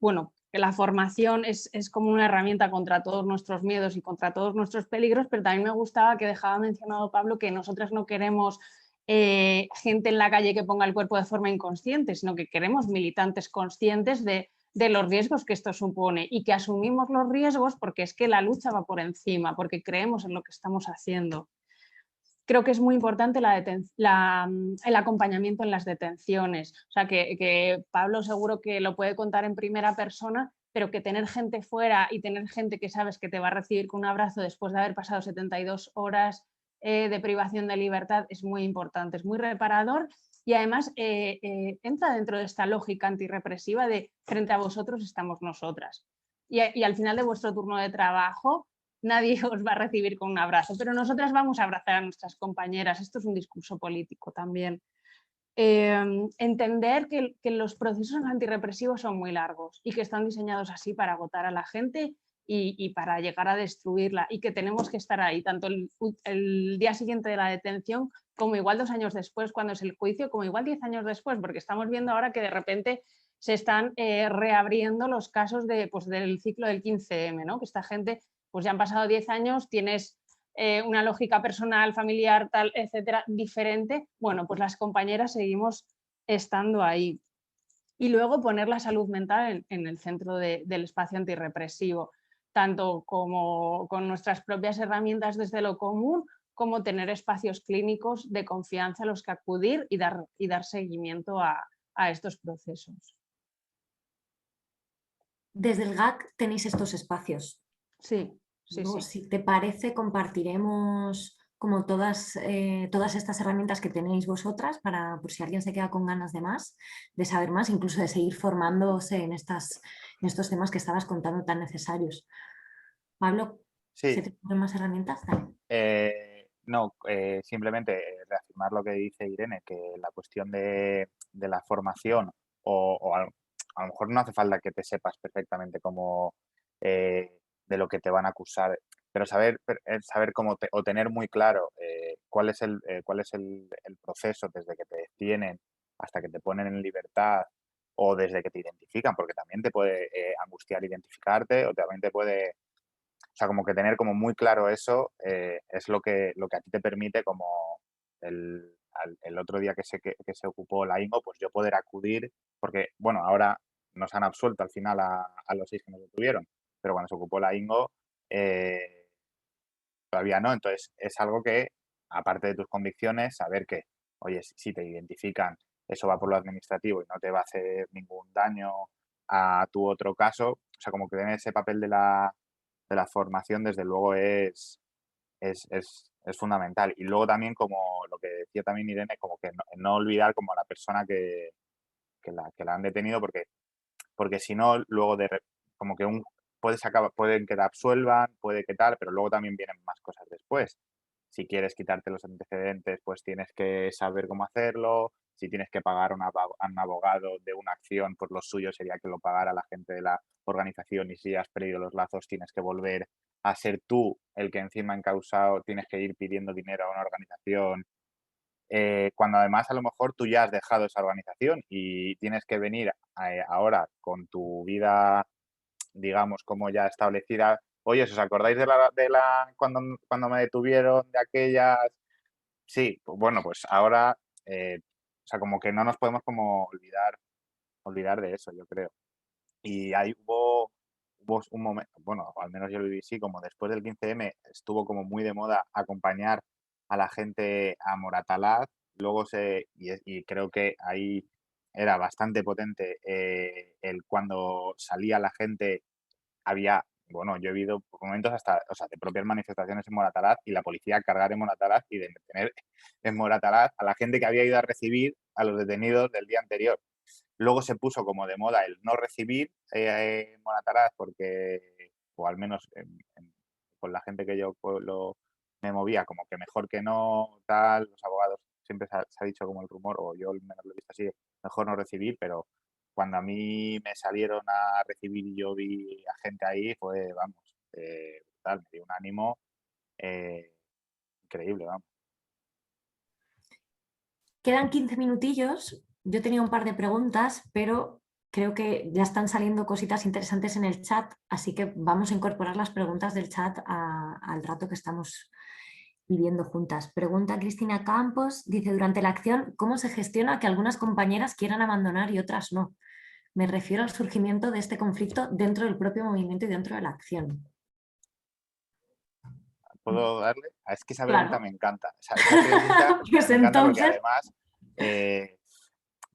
Bueno, que la formación es como una herramienta contra todos nuestros miedos y contra todos nuestros peligros, pero también me gustaba que dejaba mencionado Pablo que nosotras no queremos gente en la calle que ponga el cuerpo de forma inconsciente, sino que queremos militantes conscientes de los riesgos que esto supone y que asumimos los riesgos porque es que la lucha va por encima, porque creemos en lo que estamos haciendo. Creo que es muy importante el acompañamiento en las detenciones. O sea, que Pablo seguro que lo puede contar en primera persona, pero que tener gente fuera y tener gente que sabes que te va a recibir con un abrazo después de haber pasado 72 horas de privación de libertad es muy importante, es muy reparador y además entra dentro de esta lógica antirrepresiva de frente a vosotros estamos nosotras. Y al final de vuestro turno de trabajo nadie os va a recibir con un abrazo, pero nosotras vamos a abrazar a nuestras compañeras. Esto es un discurso político también. Entender que los procesos antirrepresivos son muy largos y que están diseñados así para agotar a la gente y para llegar a destruirla y que tenemos que estar ahí, tanto el día siguiente de la detención como igual 2 años después, cuando es el juicio, como igual 10 años después, porque estamos viendo ahora que de repente se están reabriendo los casos del ciclo del 15M, ¿no? Que esta gente pues ya han pasado 10 años, tienes una lógica personal, familiar, tal, etcétera, diferente. Bueno, pues las compañeras seguimos estando ahí. Y luego poner la salud mental en el centro del espacio antirrepresivo, tanto como con nuestras propias herramientas desde lo común, como tener espacios clínicos de confianza a los que acudir y dar seguimiento a estos procesos. Desde el GAC tenéis estos espacios. Sí. Luego, si te parece, compartiremos como todas estas herramientas que tenéis vosotras para, por si alguien se queda con ganas de más, de saber más, incluso de seguir formándose en estos temas que estabas contando tan necesarios. Pablo, Sí. ¿se te ponen más herramientas? No, simplemente reafirmar lo que dice Irene, que la cuestión de la formación o a lo mejor no hace falta que te sepas perfectamente cómo de lo que te van a acusar, pero saber cómo o tener muy claro cuál es el proceso desde que te detienen hasta que te ponen en libertad o desde que te identifican, porque también te puede angustiar identificarte o también te puede... O sea, como que tener como muy claro eso es lo que a ti te permite, como el otro día que se ocupó la INGO, pues yo poder acudir, porque, bueno, ahora nos han absuelto al final a los 6 que nos detuvieron, pero cuando se ocupó la INGO todavía no. Entonces, es algo que, aparte de tus convicciones, saber que, oye, si te identifican, eso va por lo administrativo y no te va a hacer ningún daño a tu otro caso. O sea, como que tener ese papel de la formación, desde luego, es es fundamental. Y luego también, como lo que decía también Irene, como que no olvidar como a la persona que la han detenido, porque si no, luego como que pueden que te absuelvan, puede que tal, pero luego también vienen más cosas después. Si quieres quitarte los antecedentes, pues tienes que saber cómo hacerlo. Si tienes que pagar a un abogado de una acción, pues lo suyo sería que lo pagara la gente de la organización, y si has perdido los lazos tienes que volver a ser tú el que encima encausado, tienes que ir pidiendo dinero a una organización, cuando además a lo mejor tú ya has dejado esa organización y tienes que venir ahora con tu vida, digamos, como ya establecida. Oye, ¿os acordáis cuando me detuvieron de aquellas? Sí, pues bueno, pues ahora, o sea, como que no nos podemos como olvidar de eso, yo creo. Y ahí hubo un momento, bueno, al menos yo lo viví así, como después del 15M estuvo como muy de moda acompañar a la gente a Moratalaz, luego y creo que ahí era bastante potente, cuando salía la gente, había, bueno, yo he vivido momentos hasta, o sea, de propias manifestaciones en Moratalaz y la policía cargar en Moratalaz y de detener en Moratalaz a la gente que había ido a recibir a los detenidos del día anterior. Luego se puso como de moda el no recibir Moratalaz, porque, o al menos con la gente que yo me movía, como que mejor que no, tal, los abogados siempre se ha dicho como el rumor, o yo al menos lo he visto así, mejor no recibir, pero cuando a mí me salieron a recibir y yo vi a gente ahí, fue, vamos, brutal, me dio un ánimo eh, increíble, vamos. Quedan 15 minutillos. Yo tenía un par de preguntas, pero creo que ya están saliendo cositas interesantes en el chat, así que vamos a incorporar las preguntas del chat al rato que estamos viviendo juntas. Pregunta Cristina Campos, dice, durante la acción, ¿cómo se gestiona que algunas compañeras quieran abandonar y otras no? Me refiero al surgimiento de este conflicto dentro del propio movimiento y dentro de la acción. ¿Puedo darle? Es que esa pregunta Claro. me encanta. Esa pregunta Pues me encanta porque entonces, además,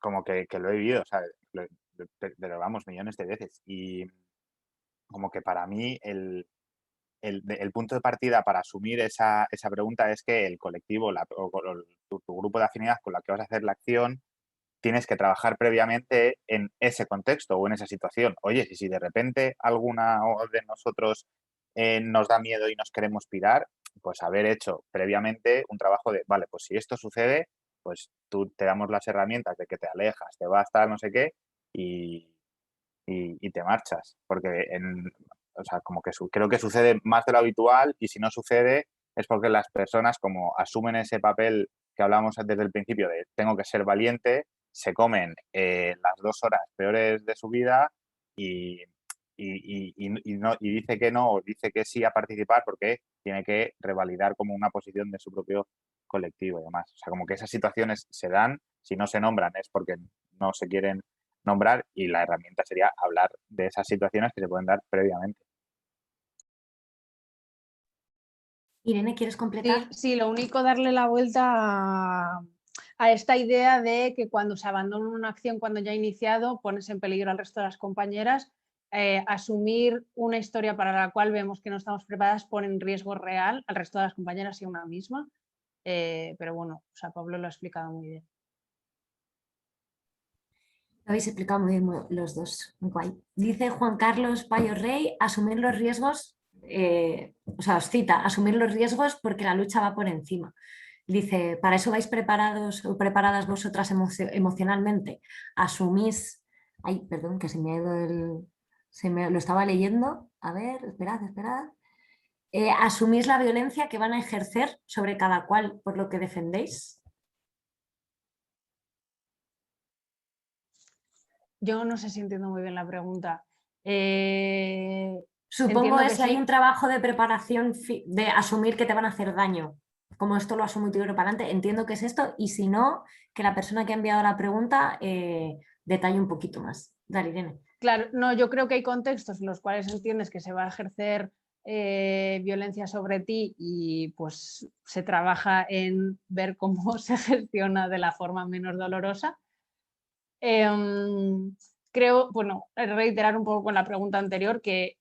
como que lo he vivido, ¿sabes? Pero vamos, millones de veces. Y como que para mí el punto de partida para asumir esa pregunta es que el colectivo o tu grupo de afinidad con la que vas a hacer la acción, tienes que trabajar previamente en ese contexto o en esa situación. Oye, si de repente alguna de nosotros nos da miedo y nos queremos pirar, pues haber hecho previamente un trabajo de, vale, pues si esto sucede, pues tú te damos las herramientas de que te alejas, te vas, tal, no sé qué, y, y te marchas. Porque o sea, como que creo que sucede más de lo habitual, y si no sucede es porque las personas como asumen ese papel que hablábamos desde el principio de tengo que ser valiente, se comen las 2 horas peores de su vida y, y dice que no o dice que sí a participar porque tiene que revalidar como una posición de su propio colectivo y demás. O sea, como que esas situaciones se dan, si no se nombran es porque no se quieren nombrar, y la herramienta sería hablar de esas situaciones que se pueden dar previamente. Irene, ¿quieres completar? Sí, lo único darle la vuelta a esta idea de que cuando se abandona una acción, cuando ya ha iniciado, pones en peligro al resto de las compañeras. Asumir una historia para la cual vemos que no estamos preparadas pone en riesgo real al resto de las compañeras y a una misma. Pero bueno, o sea, Pablo lo ha explicado muy bien. Lo habéis explicado muy bien los dos. Muy guay. Dice Juan Carlos Payo Rey, asumir los riesgos, o sea, os cita, asumir los riesgos porque la lucha va por encima. Dice, ¿para eso vais preparados o preparadas vosotras emocionalmente? Asumís, ay, perdón, que se me ha ido lo estaba leyendo. A ver, esperad. ¿Asumís la violencia que van a ejercer sobre cada cual por lo que defendéis? Yo no sé si entiendo muy bien la pregunta. Supongo Entiendo que es hay sí. un trabajo de preparación de asumir que te van a hacer daño. Como esto lo asumo y tiro para adelante, entiendo que es esto, y si no, que la persona que ha enviado la pregunta detalle un poquito más. Dale, Irene. Claro, no, yo creo que hay contextos en los cuales entiendes que se va a ejercer violencia sobre ti y pues se trabaja en ver cómo se gestiona de la forma menos dolorosa. Creo, bueno, reiterar un poco con la pregunta anterior que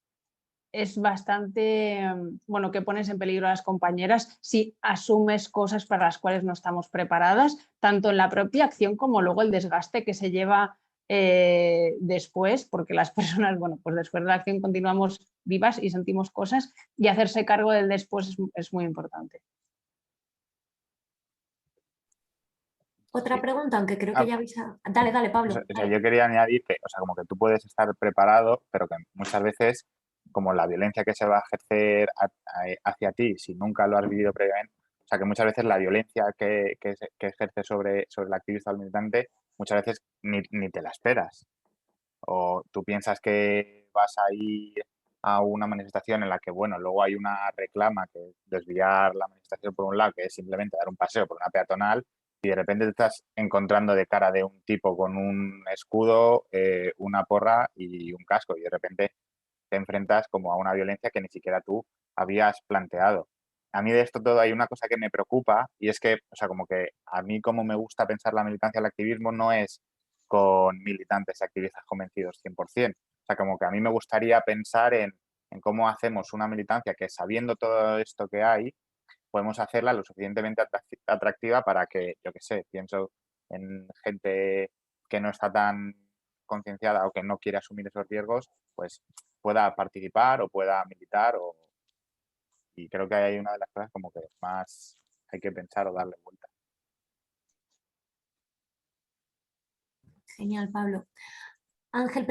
es bastante, bueno, que pones en peligro a las compañeras si asumes cosas para las cuales no estamos preparadas, tanto en la propia acción como luego el desgaste que se lleva después, porque las personas, bueno, pues después de la acción continuamos vivas y sentimos cosas, y hacerse cargo del después es muy importante. Otra Sí. pregunta, aunque creo que ya habéis... Dale, O Pablo. sea, Dale. yo quería añadir que, o sea, como que tú puedes estar preparado, pero que muchas veces, como la violencia que se va a ejercer hacia ti, si nunca lo has vivido previamente, o sea, que muchas veces la violencia que ejerce sobre el activista o el militante, muchas veces ni te la esperas. O tú piensas que vas a ir a una manifestación en la que, bueno, luego hay una reclama que es desviar la manifestación por un lado, que es simplemente dar un paseo por una peatonal, y de repente te estás encontrando de cara de un tipo con un escudo, una porra y un casco, y de repente te enfrentas como a una violencia que ni siquiera tú habías planteado. A mí de esto todo hay una cosa que me preocupa, y es que, o sea, como que a mí como me gusta pensar la militancia al activismo no es con militantes y activistas convencidos 100%. O sea, como que a mí me gustaría pensar en cómo hacemos una militancia que, sabiendo todo esto que hay, podemos hacerla lo suficientemente atractiva para que, yo qué sé, pienso en gente que no está tan concienciada o que no quiere asumir esos riesgos, pues pueda participar o pueda militar. Y creo que hay una de las cosas como que más hay que pensar o darle vuelta. Genial, Pablo. Ángel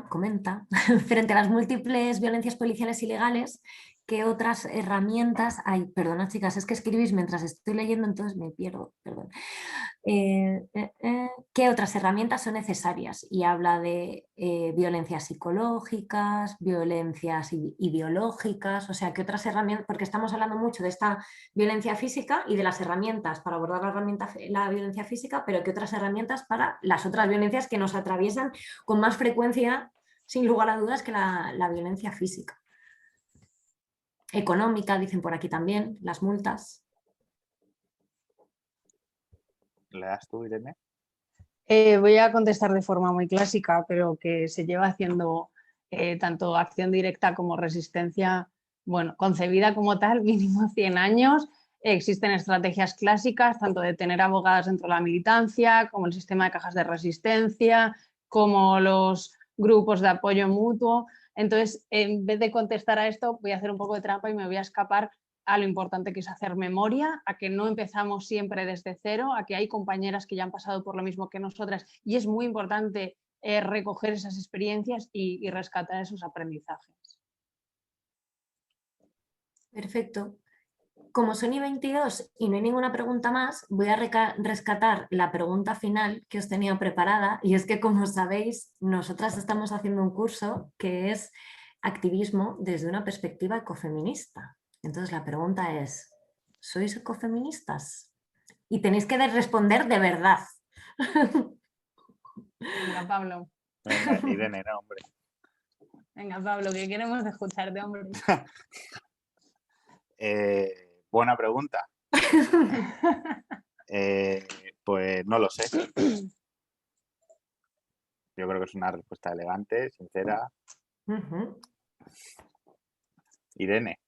comenta, frente a las múltiples violencias policiales ilegales, ¿qué otras herramientas hay? Perdona, chicas, es que escribís mientras estoy leyendo, entonces me pierdo, perdón. ¿Qué otras herramientas son necesarias? Y habla de violencias psicológicas, violencias ideológicas, o sea, ¿qué otras herramientas? Porque estamos hablando mucho de esta violencia física y de las herramientas para abordar la violencia física, pero ¿qué otras herramientas para las otras violencias que nos atraviesan con más frecuencia, sin lugar a dudas, que la violencia física? Económica, dicen por aquí también, las multas. ¿Le das tú, Irene? Voy a contestar de forma muy clásica, pero que se lleva haciendo tanto acción directa como resistencia, bueno, concebida como tal, mínimo 100 años. Existen estrategias clásicas, tanto de tener abogadas dentro de la militancia, como el sistema de cajas de resistencia, como los grupos de apoyo mutuo. Entonces, en vez de contestar a esto, voy a hacer un poco de trampa y me voy a escapar a lo importante que es hacer memoria, a que no empezamos siempre desde cero, a que hay compañeras que ya han pasado por lo mismo que nosotras, y es muy importante recoger esas experiencias y rescatar esos aprendizajes. Perfecto. Como son y 22 y no hay ninguna pregunta más, voy a rescatar la pregunta final que os tenía preparada, y es que, como sabéis, nosotras estamos haciendo un curso que es activismo desde una perspectiva ecofeminista. Entonces la pregunta es, ¿sois ecofeministas? Y tenéis que responder de verdad. Venga, Pablo. Venga, Irene, no, hombre. Venga, Pablo, que queremos escucharte, hombre. Buena pregunta. Pues no lo sé. Yo creo que es una respuesta elegante, sincera. Irene.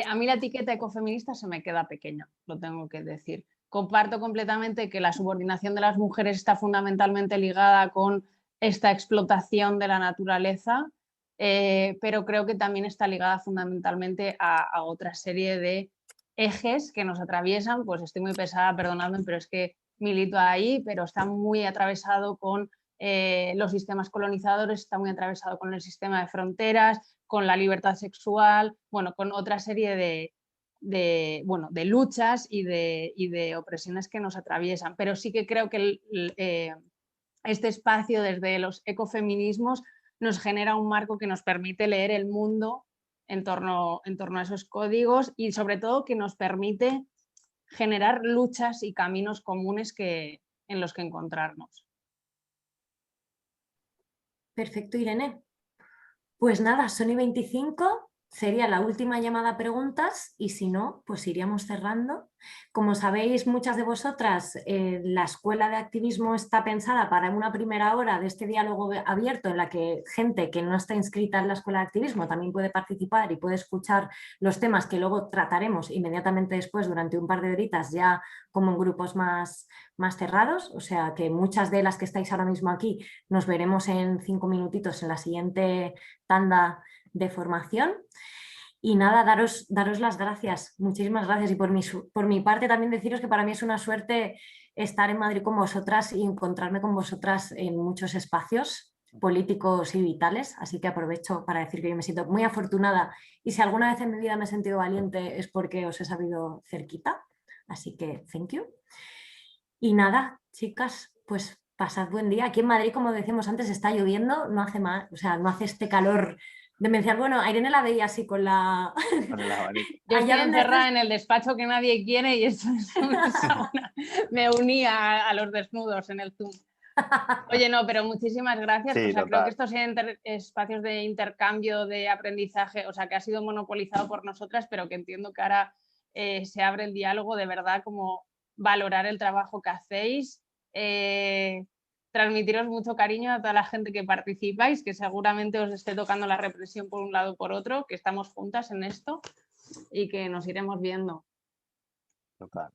A mí la etiqueta ecofeminista se me queda pequeña, lo tengo que decir. Comparto completamente que la subordinación de las mujeres está fundamentalmente ligada con esta explotación de la naturaleza, pero creo que también está ligada fundamentalmente a otra serie de ejes que nos atraviesan. Pues estoy muy pesada, perdonadme, pero es que milito ahí, pero está muy atravesado con los sistemas colonizadores, está muy atravesado con el sistema de fronteras, con la libertad sexual, bueno, con otra serie de luchas y de opresiones que nos atraviesan. Pero sí que creo que este espacio desde los ecofeminismos nos genera un marco que nos permite leer el mundo en torno a esos códigos, y sobre todo que nos permite generar luchas y caminos comunes en los que encontrarnos. Perfecto, Irene. Pues nada, son y 25 sería la última llamada a preguntas y si no, pues iríamos cerrando. Como sabéis, muchas de vosotras, la escuela de activismo está pensada para una primera hora de este diálogo abierto en la que gente que no está inscrita en la escuela de activismo también puede participar y puede escuchar los temas que luego trataremos inmediatamente después durante un par de horitas ya como en grupos más cerrados. O sea que muchas de las que estáis ahora mismo aquí nos veremos en 5 minutitos en la siguiente tanda de formación. Y nada, daros las gracias, muchísimas gracias. Y por mi parte también deciros que para mí es una suerte estar en Madrid con vosotras y encontrarme con vosotras en muchos espacios políticos y vitales, así que aprovecho para decir que yo me siento muy afortunada y si alguna vez en mi vida me he sentido valiente es porque os he sabido cerquita, así que thank you. Y nada, chicas, pues pasad buen día. Aquí en Madrid, como decíamos antes, está lloviendo, no hace más, o sea, no hace este calor demencial. Bueno, a Irene la veía así con la... Con el abanico. Yo estoy Allá donde encerrada estés- en el despacho que nadie quiere y esto es una sauna. Me uní a los desnudos en el Zoom. Oye, no, pero muchísimas gracias. Sí, O sea, creo total. que estos espacios de intercambio, de aprendizaje, o sea, que ha sido monopolizado por nosotras, pero que entiendo que ahora se abre el diálogo de verdad, como valorar el trabajo que hacéis, transmitiros mucho cariño a toda la gente que participáis, que seguramente os esté tocando la represión por un lado o por otro, que estamos juntas en esto y que nos iremos viendo. Total.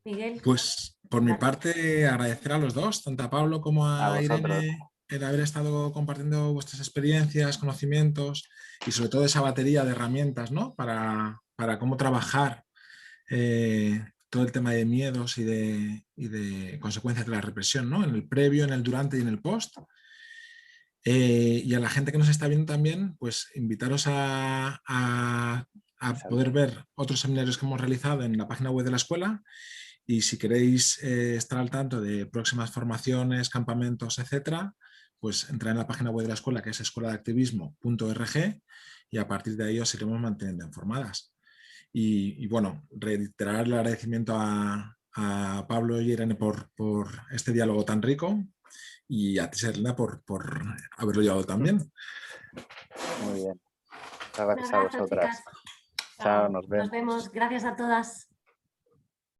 Miguel, Pues por mi parte agradecer a los dos, tanto a Pablo como A a vosotros. Irene, el haber estado compartiendo vuestras experiencias, conocimientos y sobre todo esa batería de herramientas, ¿no? Para cómo trabajar todo el tema de miedos y de consecuencias de la represión, ¿no? En el previo, en el durante y en el post. Y a la gente que nos está viendo también, pues invitaros a poder ver otros seminarios que hemos realizado en la página web de la escuela y si queréis estar al tanto de próximas formaciones, campamentos, etcétera, pues entrad en la página web de la escuela que es escueladeactivismo.org y a partir de ahí os iremos manteniendo informadas. Y bueno, reiterar el agradecimiento a Pablo y Irene por este diálogo tan rico y a ti, Selena, por haberlo llevado también. Muy bien. Muchas un gracias a abrazo, vosotras. chicas. Chao, Chao. nos Nos vemos. vemos. Gracias a todas.